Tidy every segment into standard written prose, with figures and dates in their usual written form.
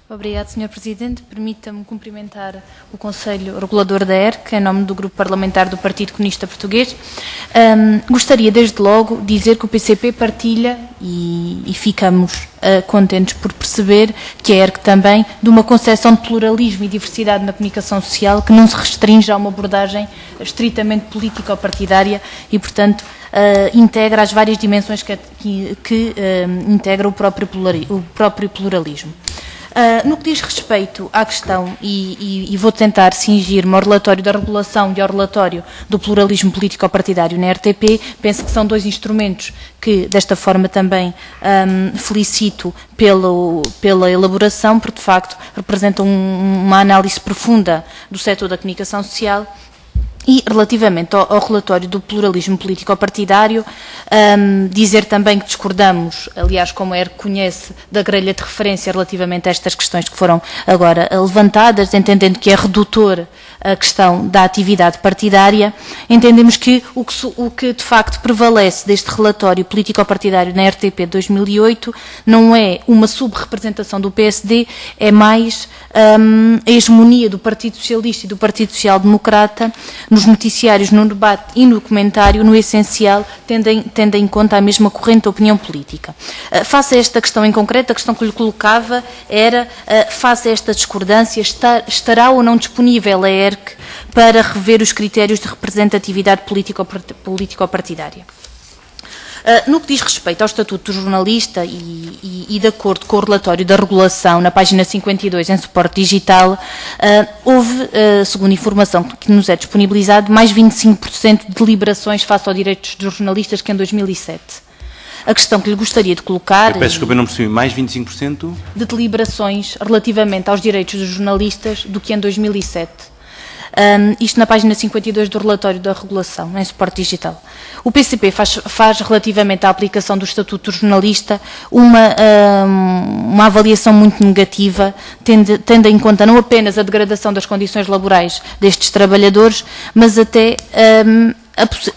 Obrigado, Sr. Presidente. Permita-me cumprimentar o Conselho Regulador da ERC, em nome do Grupo Parlamentar do Partido Comunista Português. Gostaria, desde logo, de dizer que o PCP partilha e ficamos contentes por perceber que a ERC também, de uma concepção de pluralismo e diversidade na comunicação social que não se restringe a uma abordagem estritamente político-partidária e, portanto, integra as várias dimensões que integra o próprio pluralismo. No que diz respeito à questão, e vou tentar cingir-me ao relatório da regulação e ao relatório do pluralismo político-partidário na RTP, penso que são dois instrumentos que, desta forma, também felicito pela elaboração, porque, de facto, representam uma análise profunda do setor da comunicação social. E, relativamente ao relatório do pluralismo político-partidário, dizer também que discordamos, aliás, como a ERC conhece, da grelha de referência relativamente a estas questões que foram agora levantadas, entendendo que é redutor a questão da atividade partidária. Entendemos que o que de facto prevalece deste relatório político-partidário na RTP de 2008 não é uma sub-representação do PSD, é mais a hegemonia do Partido Socialista e do Partido Social Democrata nos noticiários, no debate e no comentário, no essencial, tendo em conta a mesma corrente da opinião política. Face a esta questão em concreto, a questão que lhe colocava era, face a esta discordância, estará ou não disponível a ERC para rever os critérios de representatividade político-partidária? No que diz respeito ao Estatuto do Jornalista e de acordo com o relatório da regulação, na página 52, em suporte digital, houve, segundo a informação que nos é disponibilizada, mais 25% de deliberações face aos direitos dos jornalistas que em 2007. A questão que lhe gostaria de colocar... Eu peço desculpa, eu não percebi. Mais 25%? De deliberações relativamente aos direitos dos jornalistas do que em 2007. Isto na página 52 do relatório da regulação, em suporte digital. O PCP faz relativamente à aplicação do Estatuto do Jornalista uma avaliação muito negativa, tendo em conta não apenas a degradação das condições laborais destes trabalhadores, mas até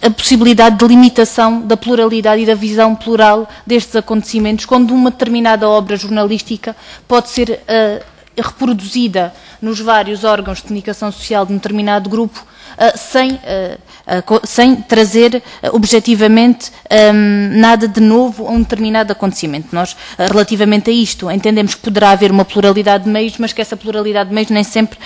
a possibilidade de limitação da pluralidade e da visão plural destes acontecimentos, quando uma determinada obra jornalística pode ser reproduzida nos vários órgãos de comunicação social de um determinado grupo, sem trazer objetivamente nada de novo a um determinado acontecimento. Nós, relativamente a isto, entendemos que poderá haver uma pluralidade de meios, mas que essa pluralidade de meios nem sempre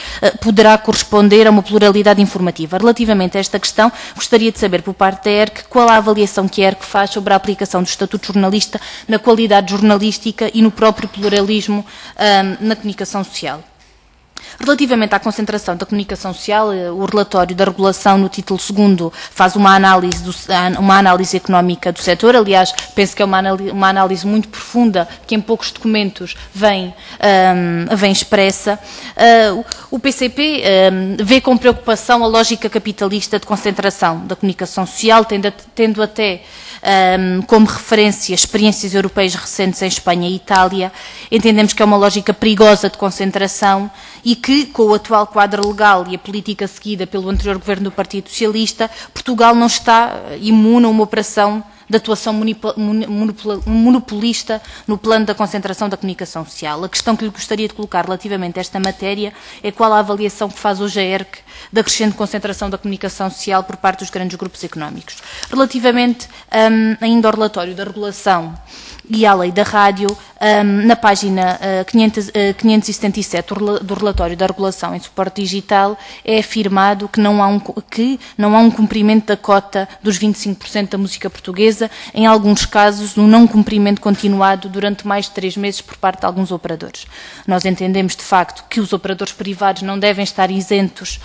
poderá corresponder a uma pluralidade informativa. Relativamente a esta questão, gostaria de saber por parte da ERC qual a avaliação que a ERC faz sobre a aplicação do Estatuto de Jornalista na qualidade jornalística e no próprio pluralismo na comunicação social. Relativamente à concentração da comunicação social, o relatório da regulação, no título 2º, faz uma análise económica do setor. Aliás, penso que é uma análise muito profunda, que em poucos documentos vem expressa. O PCP vê com preocupação a lógica capitalista de concentração da comunicação social, tendo até como referência experiências europeias recentes em Espanha e Itália. Entendemos que é uma lógica perigosa de concentração e que, com o atual quadro legal e a política seguida pelo anterior governo do Partido Socialista, Portugal não está imune a uma operação de atuação monopolista no plano da concentração da comunicação social. A questão que lhe gostaria de colocar relativamente a esta matéria é qual a avaliação que faz hoje a ERC da crescente concentração da comunicação social por parte dos grandes grupos económicos. Relativamente ainda ao relatório da regulação e à lei da rádio, na página 577 do relatório da regulação em suporte digital é afirmado que não há um cumprimento da cota dos 25% da música portuguesa, em alguns casos um não cumprimento continuado durante mais de 3 meses por parte de alguns operadores. Nós entendemos de facto que os operadores privados não devem estar isentos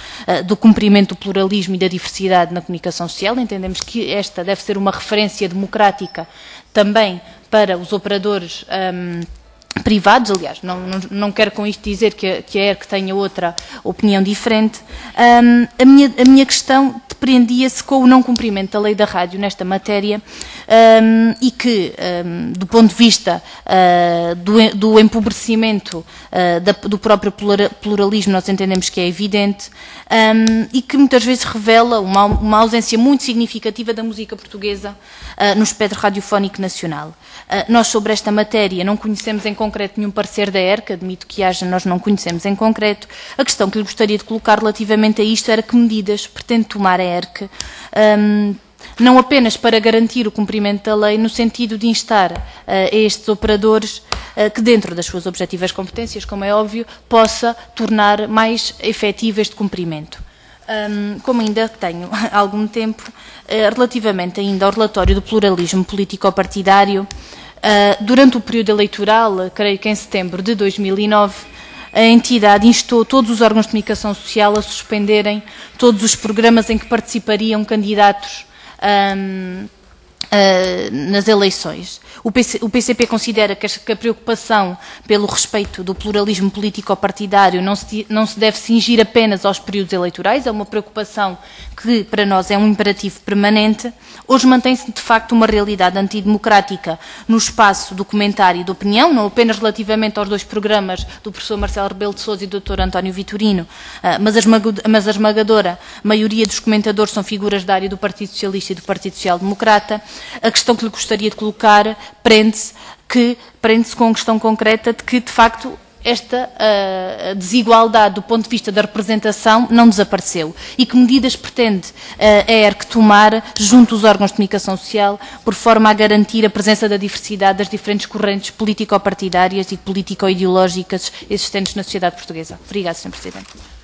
do cumprimento do pluralismo e da diversidade na comunicação social. Entendemos que esta deve ser uma referência democrática também para os operadores privados. Aliás, não quero com isto dizer que a ERC tenha outra opinião diferente. A minha questão depreendia-se com o não cumprimento da lei da rádio nesta matéria, e que, do ponto de vista do empobrecimento do próprio pluralismo, nós entendemos que é evidente, e que muitas vezes revela uma ausência muito significativa da música portuguesa no espectro radiofónico nacional. Nós, sobre esta matéria, não conhecemos em concreto nenhum parecer da ERC, admito que haja, nós não conhecemos em concreto. A questão que eu gostaria de colocar relativamente a isto era que medidas pretende tomar a ERC, não apenas para garantir o cumprimento da lei, no sentido de instar a estes operadores que, dentro das suas objetivas competências, como é óbvio, possa tornar mais efetivo este cumprimento. Como ainda tenho algum tempo, relativamente ainda ao relatório do pluralismo político-partidário, durante o período eleitoral, creio que em setembro de 2009, a entidade instou todos os órgãos de comunicação social a suspenderem todos os programas em que participariam candidatos nas eleições. O PCP considera que a preocupação pelo respeito do pluralismo político-partidário não se deve cingir apenas aos períodos eleitorais, é uma preocupação que para nós é um imperativo permanente. Hoje mantém-se de facto uma realidade antidemocrática no espaço do comentário e da opinião, não apenas relativamente aos dois programas do professor Marcelo Rebelo de Sousa e do Dr. António Vitorino, mas a esmagadora maioria dos comentadores são figuras da área do Partido Socialista e do Partido Social Democrata. A questão que lhe gostaria de colocar prende-se com a questão concreta de que, de facto, esta desigualdade do ponto de vista da representação não desapareceu e que medidas pretende a ERC tomar junto aos órgãos de comunicação social por forma a garantir a presença da diversidade das diferentes correntes político-partidárias e político-ideológicas existentes na sociedade portuguesa. Obrigada, Sr. Presidente.